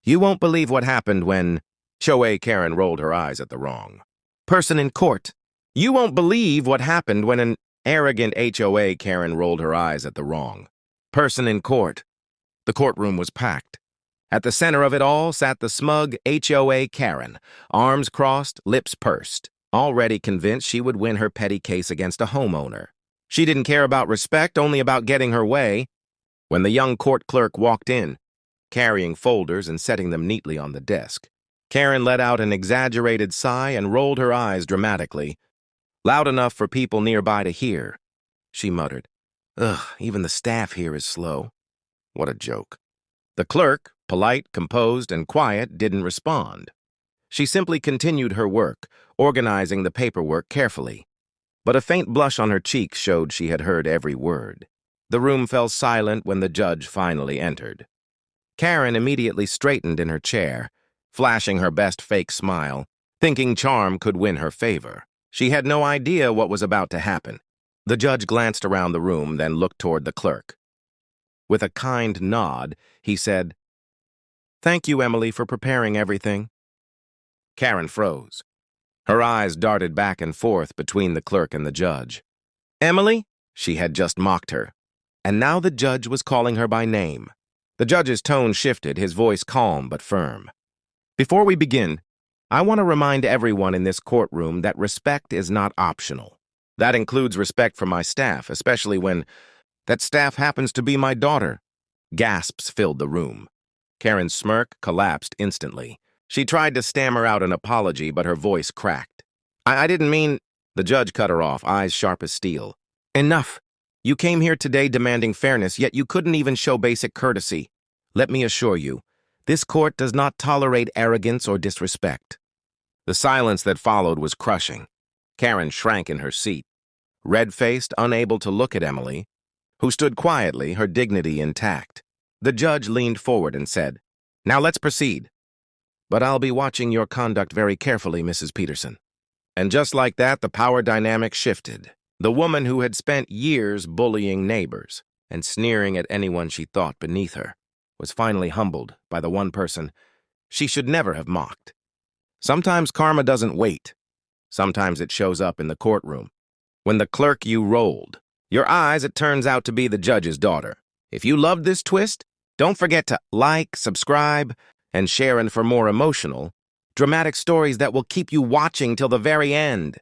You won't believe what happened when HOA Karen rolled her eyes at the wrong person in court. You won't believe what happened when an arrogant HOA Karen rolled her eyes at the wrong person in court. The courtroom was packed. At the center of it all sat the smug HOA Karen, arms crossed, lips pursed, already convinced she would win her petty case against a homeowner. She didn't care about respect, only about getting her way. When the young court clerk walked in, carrying folders and setting them neatly on the desk, Karen let out an exaggerated sigh and rolled her eyes dramatically, loud enough for people nearby to hear. She muttered, "Ugh, even the staff here is slow." What a joke. The clerk, polite, composed, and quiet, didn't respond. She simply continued her work, organizing the paperwork carefully. But a faint blush on her cheek showed she had heard every word. The room fell silent when the judge finally entered. Karen immediately straightened in her chair, flashing her best fake smile, thinking charm could win her favor. She had no idea what was about to happen. The judge glanced around the room, then looked toward the clerk. With a kind nod, he said, "Thank you, Emily, for preparing everything." Karen froze. Her eyes darted back and forth between the clerk and the judge. Emily? She had just mocked her. And now the judge was calling her by name. The judge's tone shifted, his voice calm but firm. "Before we begin, I want to remind everyone in this courtroom that respect is not optional. That includes respect for my staff, especially when that staff happens to be my daughter." Gasps filled the room. Karen's smirk collapsed instantly. She tried to stammer out an apology, but her voice cracked. I didn't mean—" The judge cut her off, eyes sharp as steel. "Enough. You came here today demanding fairness, yet you couldn't even show basic courtesy. Let me assure you, this court does not tolerate arrogance or disrespect." The silence that followed was crushing. Karen shrank in her seat, red-faced, unable to look at Emily, who stood quietly, her dignity intact. The judge leaned forward and said, "Now let's proceed. But I'll be watching your conduct very carefully, Mrs. Peterson." And just like that, the power dynamic shifted. The woman who had spent years bullying neighbors and sneering at anyone she thought beneath her was finally humbled by the one person she should never have mocked. Sometimes karma doesn't wait. Sometimes it shows up in the courtroom. When the clerk you rolled your eyes, it turns out to be the judge's daughter. If you loved this twist, don't forget to like, subscribe, and share. And for more emotional, dramatic stories that will keep you watching till the very end.